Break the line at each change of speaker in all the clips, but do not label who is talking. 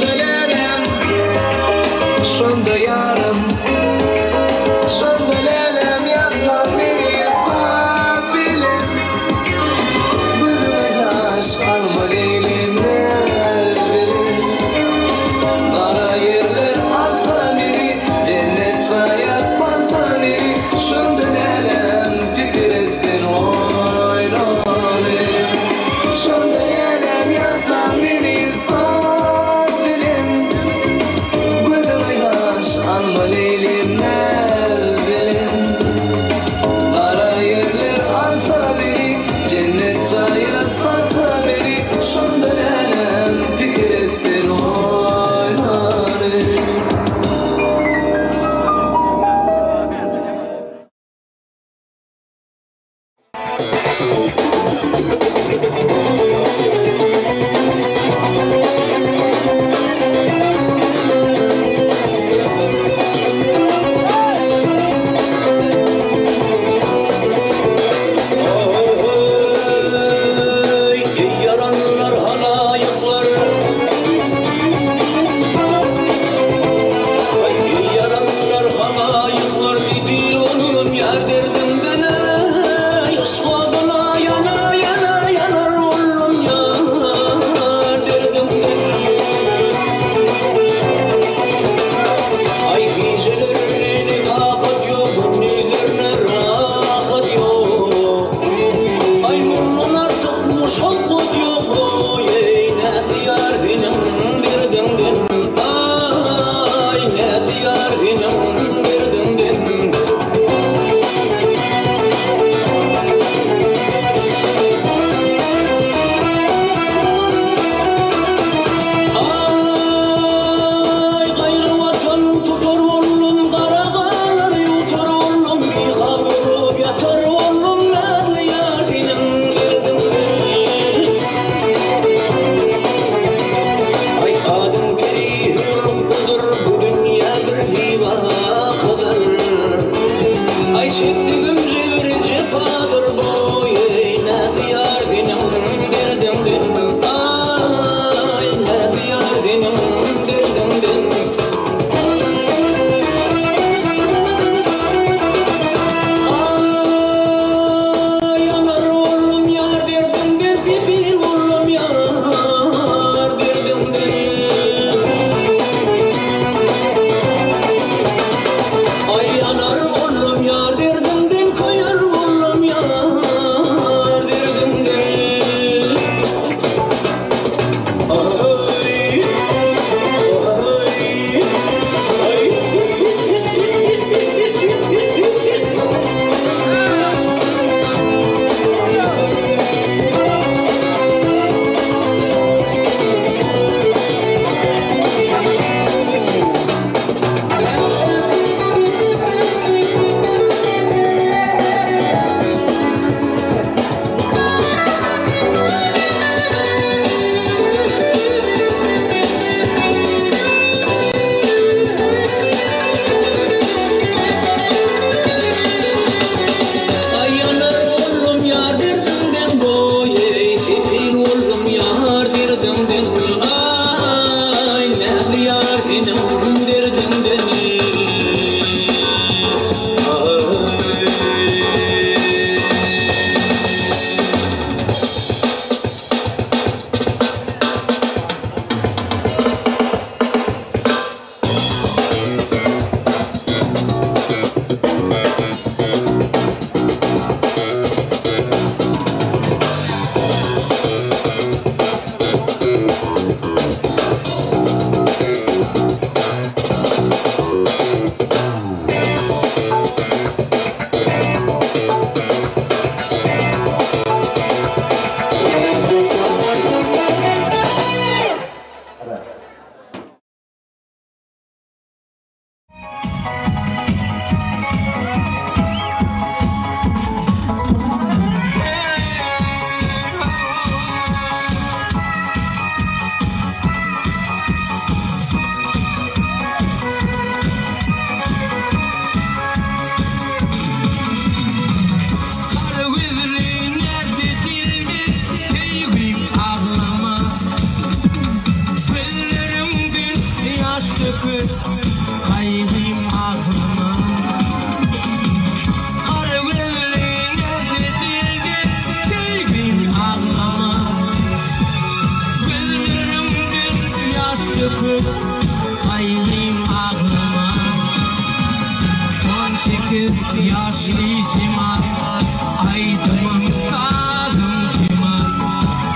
söndürelim, söndürelim, söndürelim yandan biri bilin. Bırılaş alma değilim bilin. Dara yerler alta biri, cennet sayar fanta biri. Söndürelim fikir ettin oynamayı. Söndürelim yandan biri bilin.
şükür kaybım aklıma Kargülliğine gidildi sevgim ağlama Gözlerimden yaş döküp kaybım ağlama 18 yaşlıyım aydınım sadım cimaz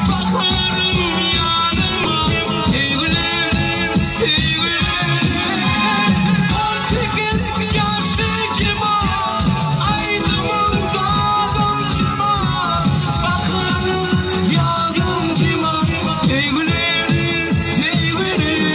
Bakarım yanıma sevgilim sevgilim 18 yaşlıyım aydınım sadım cimaz Bakarım yanım cimaz sevgilim sevgilim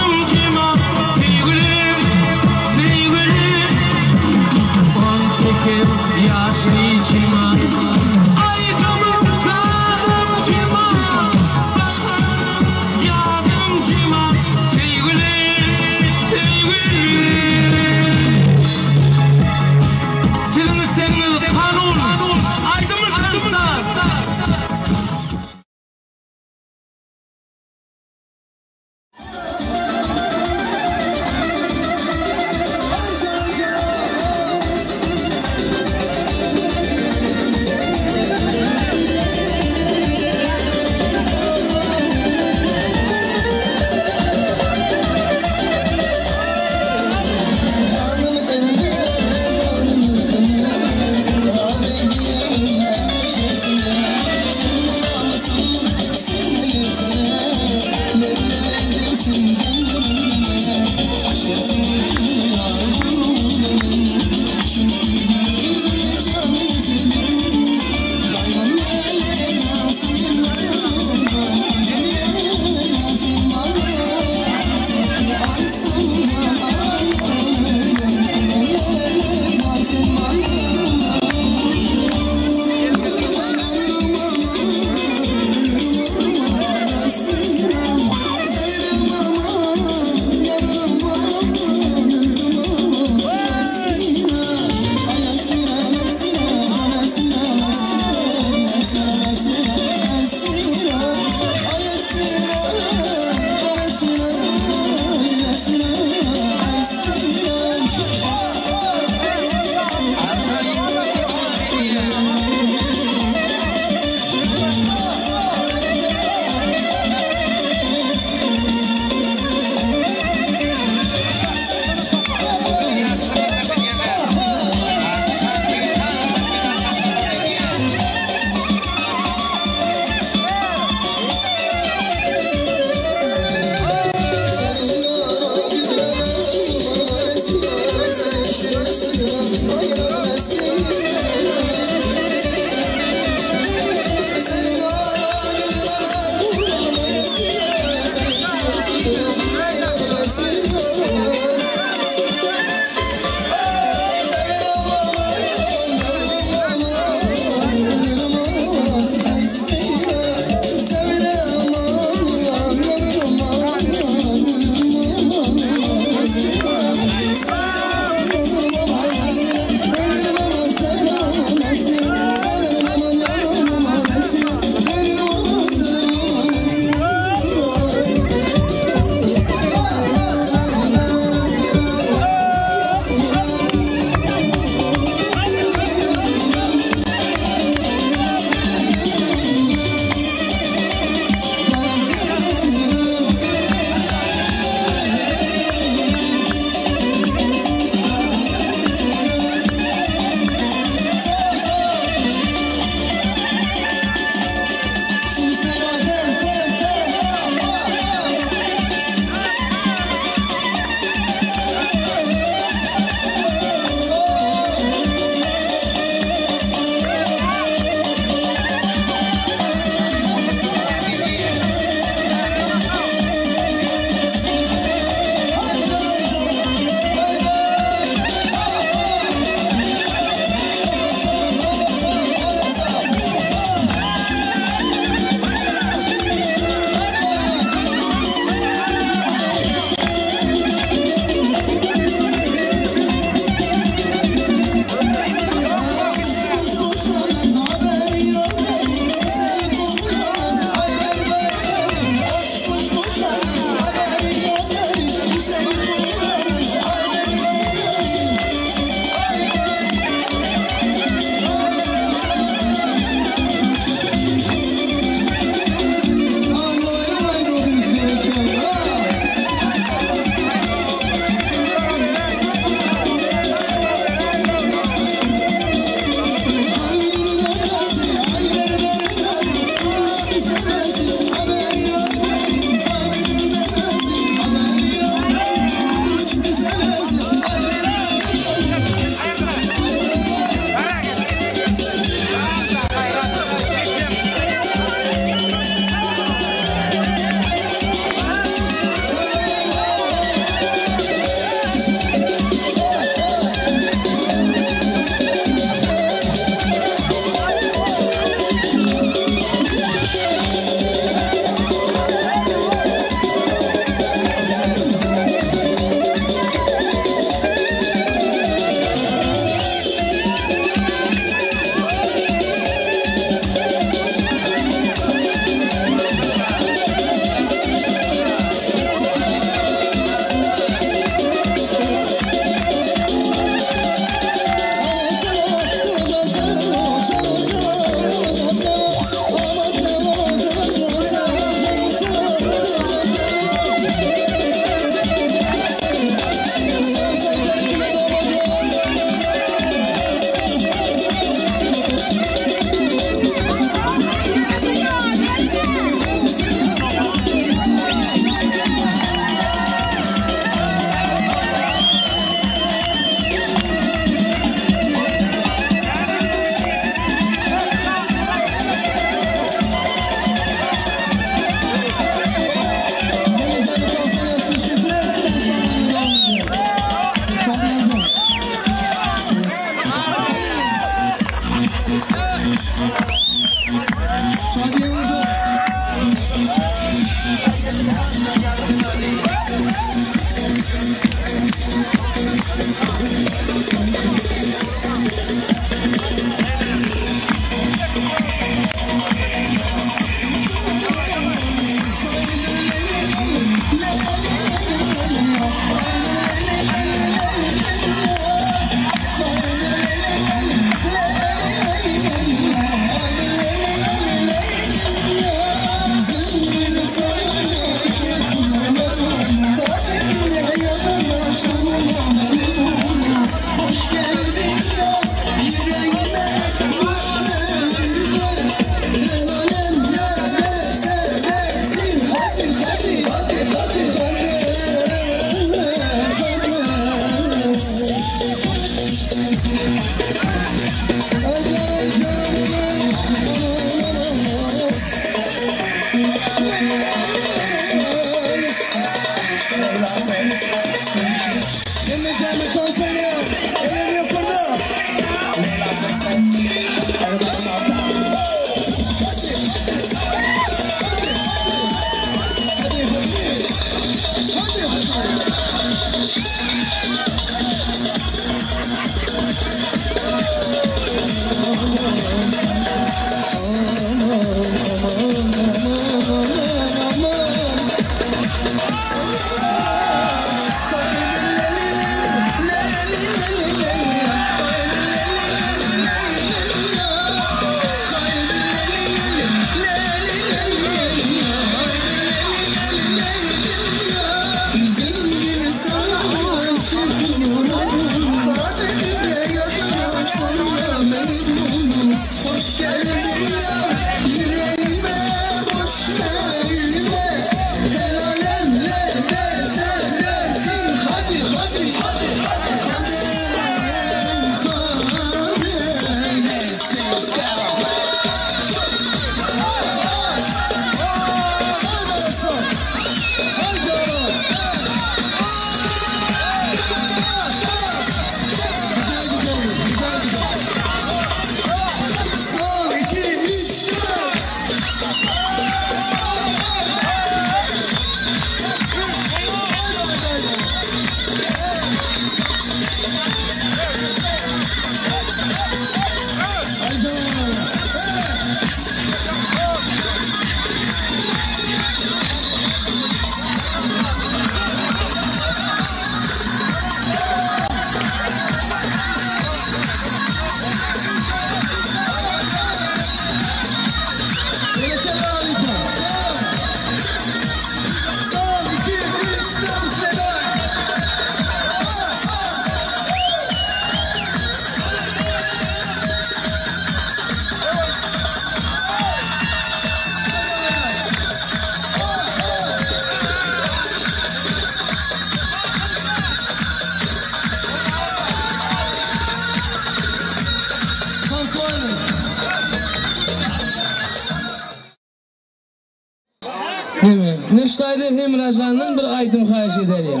Deme. Neştayda hem Razan'dan bir aydım xahiş ederim.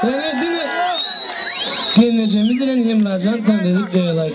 Yani dine geleceğimizden hem Razan tanıdık öyle.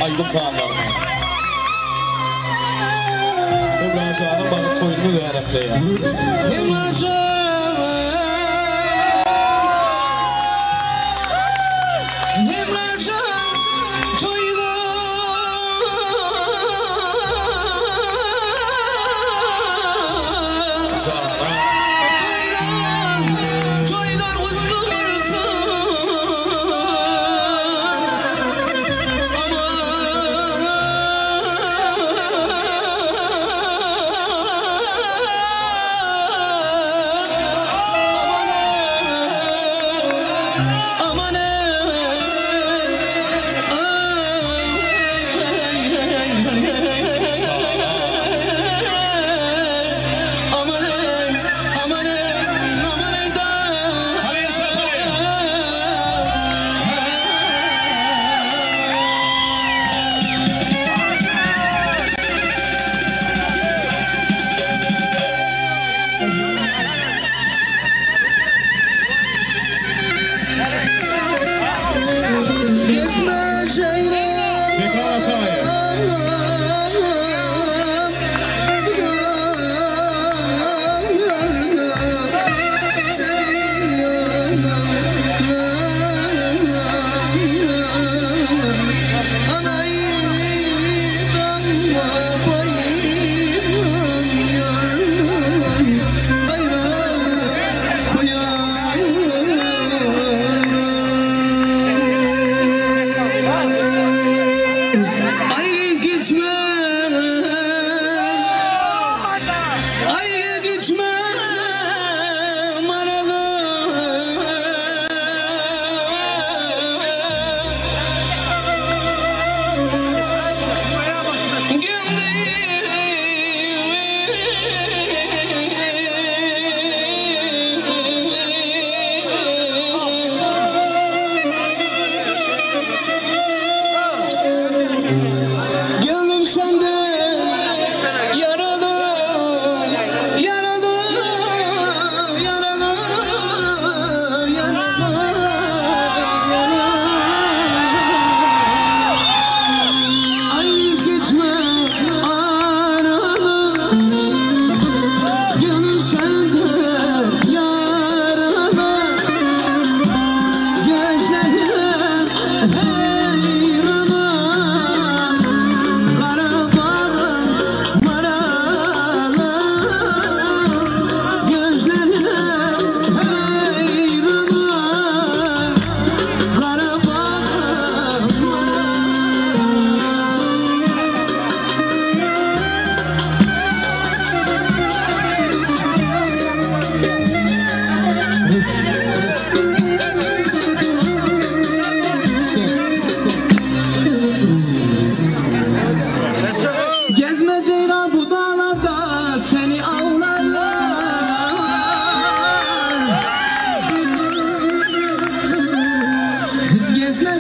Aydım kağanlarına. Emracan'ın bana toyunu veremle ya.
Emracan toyunu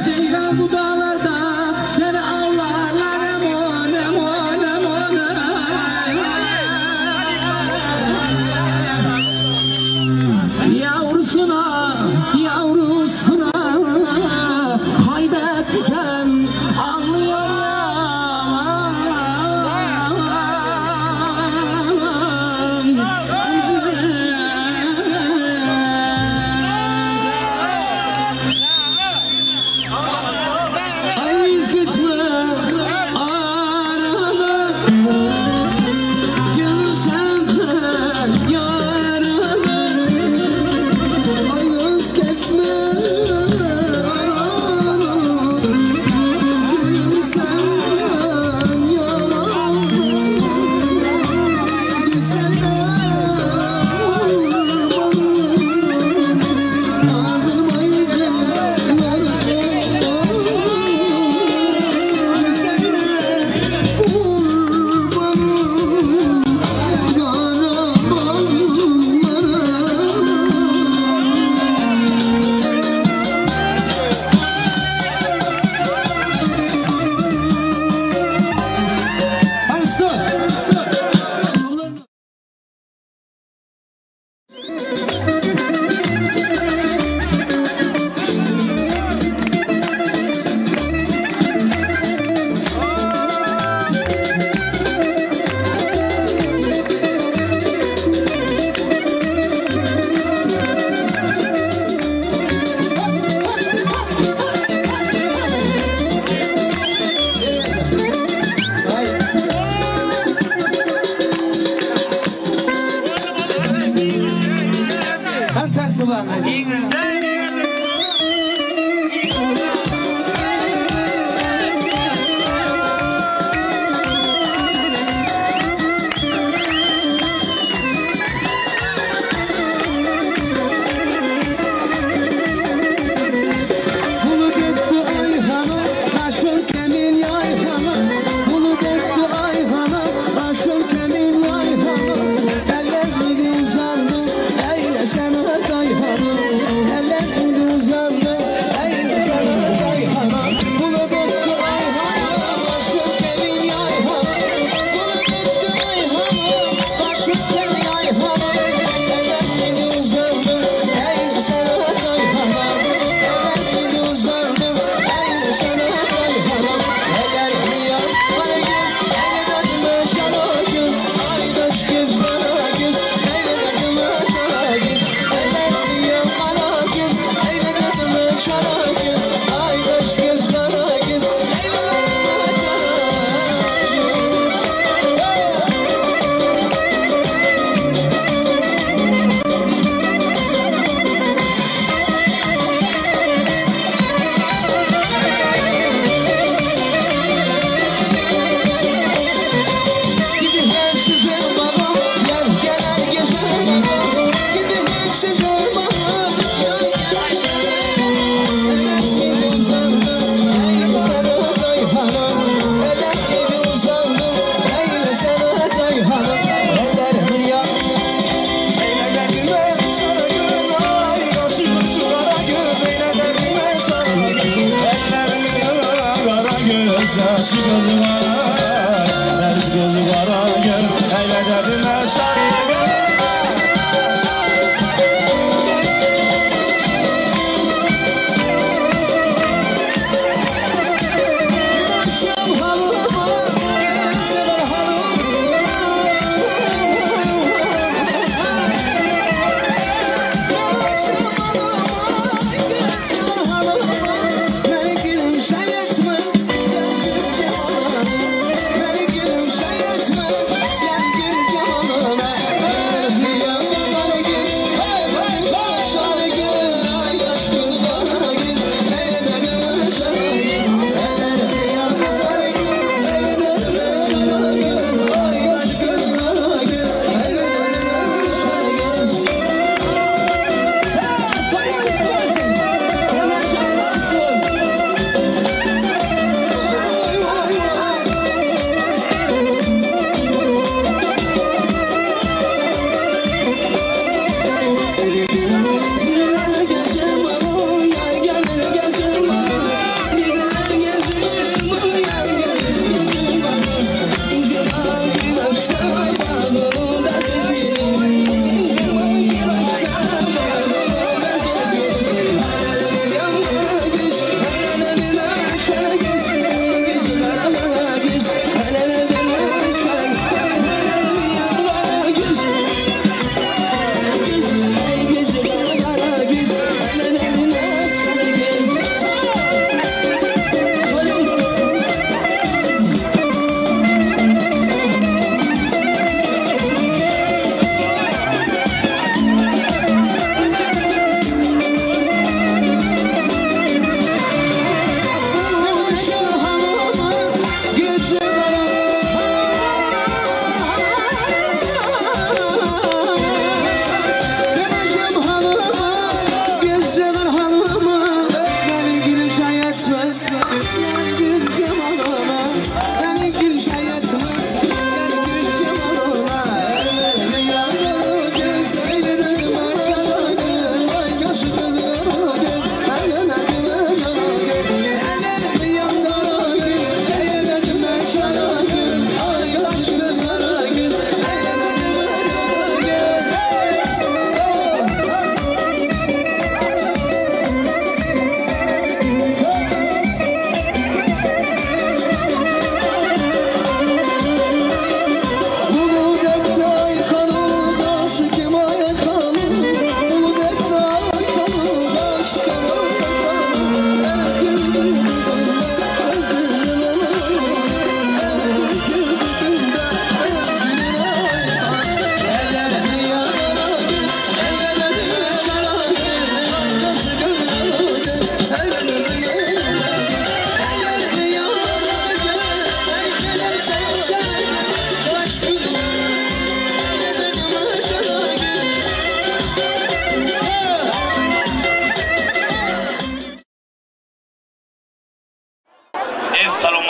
Ceylan bu dağlarda seni avlarlar emon emon emon. Yavrusuna yavrusuna kaybettim anlıyorum.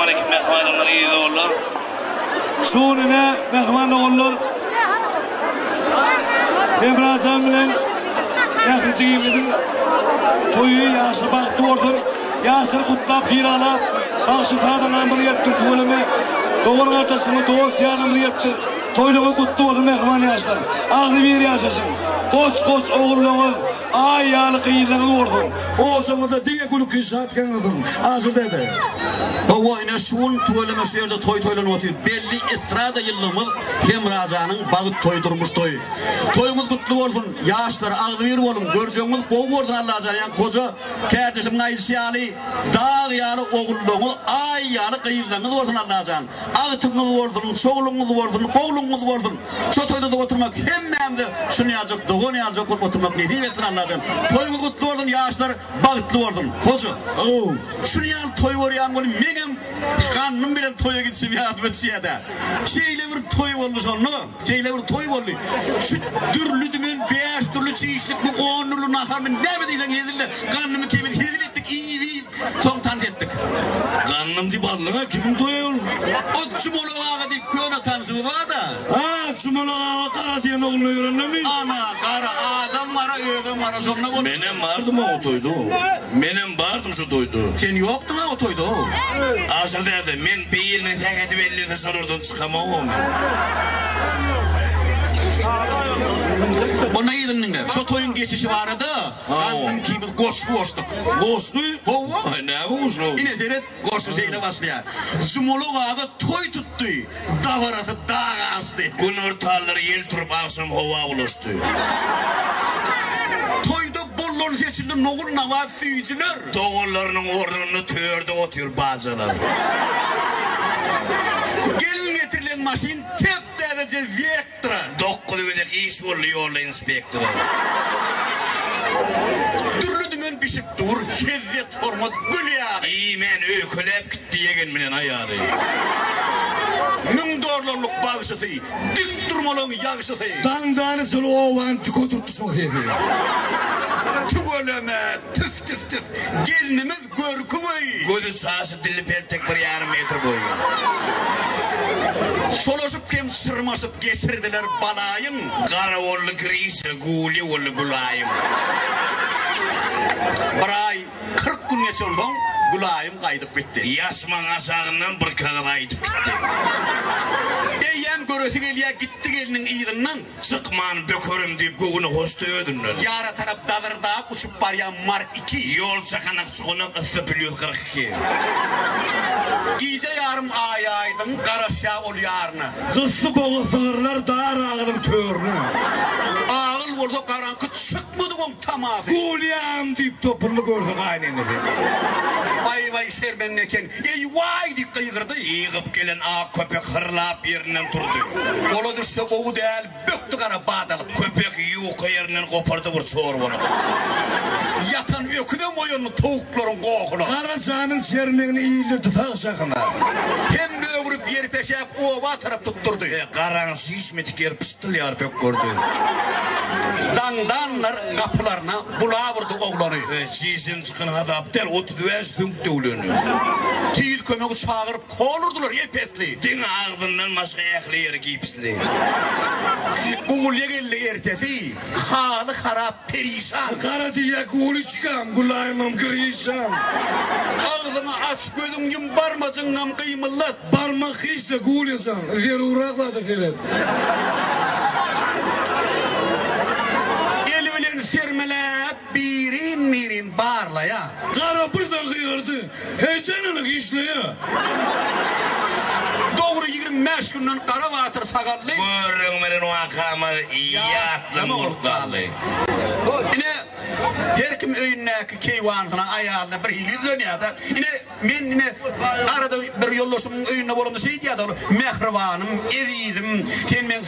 aleyküm mehmanlar iyi doğurlar.
Şunine mehman oğullar. Emrahcan bilen Mehrici giymedin. Toyu yaşı baktı ordun. Yaşır kutlap hiralap. Bakşı tadından bir yaptır tuğuleme. Doğurun ortasını doğuk yanımı yaptır. Toyluğu kutlu oldu mehman yaşlar. Ağlı bir yaşasın. Koç oğulluğu ay yağlı kıyıllığını ordun. O zamanda diye gülü kışatken kızım. Ağzı dedi.
O yine şun tuğuleme şu yerde toylanı otuyor. Belli estrada yıllığımız Emrahcan'ın bağıt toydurmuş toy. Toyumuz kutlu olsun. Yaşlar ağlı bir olun. Göreceğimiz kov ordun Allah'can. Yani koca kardeşim Nail Şiyali dağ yağlı oğulluğu ay yağlı kıyıllığını ordun Allah'can. Ağıtınız ordun, soğulunuz ordun, kovlunuz ordun. Şu toyda da oturmak hem de şunu yazacak, doğunu yazacak oturmak ne diyemesin Allah'can. Toyumuz kutlu ordun, yaşlar bağıtlı ordun. Koca. Şunu yan toy oraya angolum. Menem kanım bilen toya gitsin ya etmetsiyede. Şeyle bir toy olmuş onu. Şeyle bir toy olmuş. Şu dürlüdümün 5 türlü çeşitlik bu 10 türlü naharımın ne mi diyen yedille. Kanımı kimin yedil ettik iyi bir son tanz ettik.
Kanım di ballığa kimin toyu olur?
O çumolu ağa deyip köyüne tanzı var da.
Ha çumolu ağa kara diyen oğlunu öğrenme.
Ana kara adam var ödüm var sonuna bunu.
Menem vardım o toydu. Menem vardım şu toydu.
Sen yoktun ha o toydu.
Asıl derdi men beyilmin teketi belirine sorurdun çıkamam o men.
Ona iyiydin ne? Şu toyun geçişi vardı. Kanım kimiz koştuk.
Koşku?
Hova?
Ay ne koşku?
Yine seyret koşu şeyle başlıyor. Zumulu ağa toy tuttu. Davarası dağa astı.
Gün ortaları yel turup akşam hava ulaştı.
Toyda bollon seçildi noğul nava süyücüler.
Doğullarının ordunu töyörde otuyor bazılar.
Gelin getirilen maşin tep derece vektra.
Dokkudu ödek iş oldu yolla inspektörü.
Türlü dümen pişip dur. Hezzet hormat gül yağı.
İyi men öykülep gitti yegen minen ayağı.
$1000 bağışısı. Dik durmalığın yağışısı.
Dağını çolu oğlan tük oturttu sohiyeti.
Tügöleme tüf. Gelinimiz görkü boyu.
Gözü sağsı dili peltek bir yarım metre boyu.
Solaşıp kem sırmasıp geçirdiler balayın.
Kara ollu girişe guli ollu gulayım.
Bir ay 40 gün geçirdim. Gulayım kaydıp bitti.
Yasman asağından bir kağıda aydıp gitti.
Eyyem görötü geliye gitti gelinin iyilinden.
Sıkman bökörüm deyip gugunu hoştu ödünler.
Yara taraf dadırdağıp uçup baryan Mark 2.
Yol sakanak çıkınak ısı biliyor 42.
İyice yarım ayaydın karaşa ol yarını.
Kıssı boğu sığırlar dağır ağılın töyörünü.
Ağıl vurdu karankı çıkmadı on tamazı.
Kuliyam deyip topurlu gördük aynenizi.
Vay şerbenin eken. Ey vay dik kıyırdı.
Yığıp gelen ağ köpek hırlap yerinden turdu.
Ola düştü oğu değil böktü kara bağdalıp.
Köpek yuka yerinden kopardı bir çoğur bunu.
Yatan öküden oyunu tavukların kokunu.
Karacanın çermeğini iyilirdi tağşakına.
Hem böğürüp yeri peşep ova taraf tutturdu.
Karan şişmetik yer pıstıl yar pek gördü.
Dandanlar kapılarına bulağa vurdu oğlanı.
Şişin çıkın hadap del otudüvez tünkte ulönü.
Tiyil kömeği çağırıp kolurdular yepesli.
Din ağzından başka ehli yeri giyipsli.
Kuğulya geldi ertesi. Halı harap perişan.
Kara diye kuli çıkam, kulayımam kıyışam.
Ağzını aç gözün yum barmacıngam kıymıllat.
Barmak hiç de kuliysam, yer uğrakladı keret.
Elvilen sermelep birin bağırlaya.
Kara buradan kıyırdı, heyecanlılık işleye.
Doğru 25 günden kara vatır sakallı.
Görün benim o akama yatlım ortalı.
Yine her kim öyünneki keyvanına ayağına bir hili dönüyor da. Yine arada bir yollaşımın öyünne olumda şey diye da mehribanım, ezidim, sen ben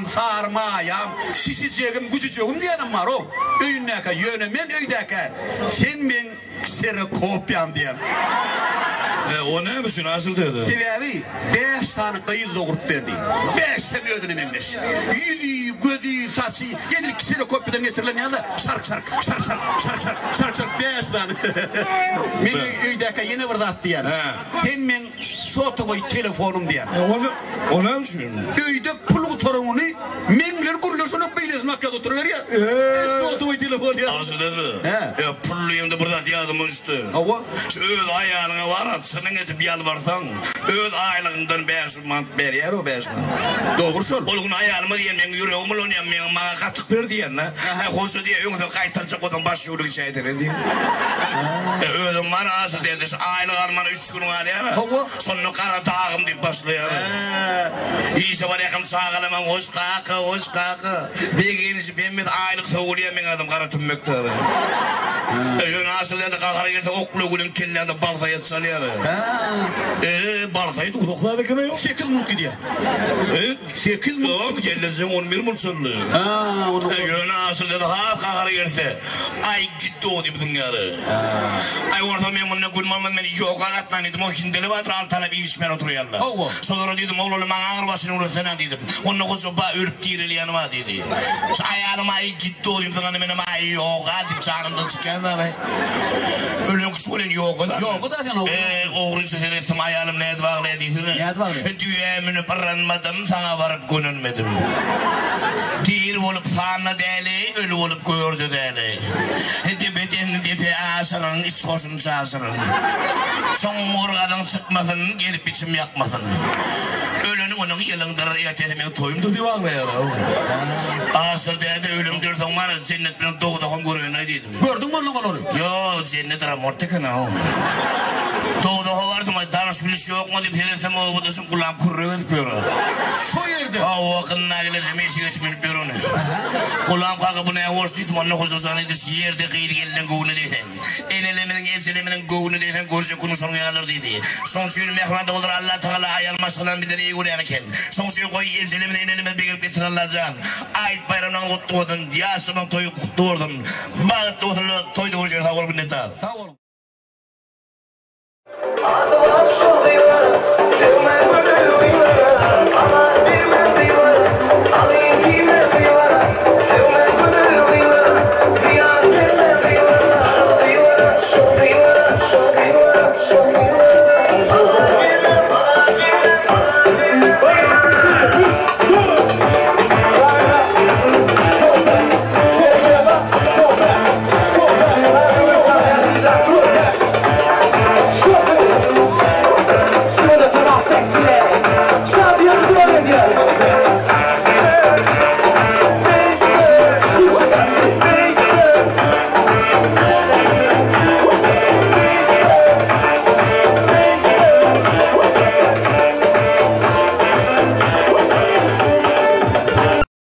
sarmayam, şişeceğim, gücüceğim diyenim var o. Öyünneki yönemen öydeki, sen ben kısere kopyam diyelim.
O ne biçim asıl dedi?
Sebebi 5 tane kıyıl doğurup verdi. 5 de bir ödünü memleş. Yüzü, gözü, saçı, gelir 2 sene kopyadan geçirilen yanında şark 5 tane. Meni öydeki yeni bir attı yani. Sen men sotu koy telefonum diyen.
O ne biçim?
Öyde pulu torununu memler guruluşuna beylez makyada oturuver ya. Sotu koy telefon ya.
Asıl dedi. Pulluyum da burada diyadım üstü.
Hava.
Öz ayağına var at, senin etip yalvarsan, öz aylığından 5 mant ver yer o 5 mant.
Doğru söyle.
Olgun ayağıma diyen, men yüreğimi olmayan, men bana katık ver diyen la. Kozu diye, yoksa kaytaracak odan baş yolu içeytir diye. Özüm bana asıl dedi, aylık almanı 3 gün var ya. Sonra kara dağım deyip başlıyor. İyisi var yakım sağalamam, hoş kaka. Beginisi ben bir aylık toğuluyor, men adam kara tümmektir. Asıl dedi, kakara girse oklu günün kellerinde balta yatsalıyor. Baltayı tutukladı ki ne yok?
8 mult gidiyor. 8 mult.
Yok, gelirsen 11 mult sandı. Yöne asıl dedi, kakara girse. Ay gitti o deyip dünyarı. Ay orada ben bununla gülmem, beni yok ağatlan dedim. O hindeli vardır, altana bir işmen oturuyorlar. Sonra dedim, oğlum bana ağır başını uğraşsana dedim. Onunla koca bağ örüp dirili yanıma dedi. Ayağım ay gitti o deyip dünyarı benim ay yok deyip çağrımdan çıkanlar. Ölüm kusulen yok o da.
Yok o da sen oğlum.
Oğrun çözeresim ayağım neydi bağlayadıydı.
Neydi bağlayadıydı?
Düğümünü pırranmadım, sana varıp gönülmedim. Dir olup sana değili, ölü olup gördü değili. Dibeden dibi asırın, iç hoşun çasırın. Son morgadan çıkmasın, gelip içim yakmasın. Ölünü onun yılındır, ertesime toyumdur diye bağlayalım. Asır dedi, ölümdür sonra cennet benim doğudan görüyorsun dedim.
Gördün mü onu onu?
Yo, cennet ramortekana o. Doğuda vardım, danış biliş yok mu deyip herirsem o budasın kulağım kurruyor diyor.
Şu yerde.
O vakınna geleceğim eşik etmeyip diyor onu. Kulağım kalkıp bu neye hoş dedim, onunla konuşursanıydı, yerde kıyır gelinden kovunu deysen. Enelemenin, elçelemenin kovunu deysen, görece konu sonu yalar dedi. Son suyun mehmanda olur, Allah Teala ayalmasından bir de iyi görüyorken. Son suyu koy, elçelemenin eneleme bir gelip getirin Allah'can. Ait bayramdan kutlu oldun, yaşımın toyu kutlu oldun. Bağıtlı oturlu, toydu hoşuyor, sağ olun minnetar.
Sağ olun.
Adı var şurada, tüm erbülü uyuyor, anar bir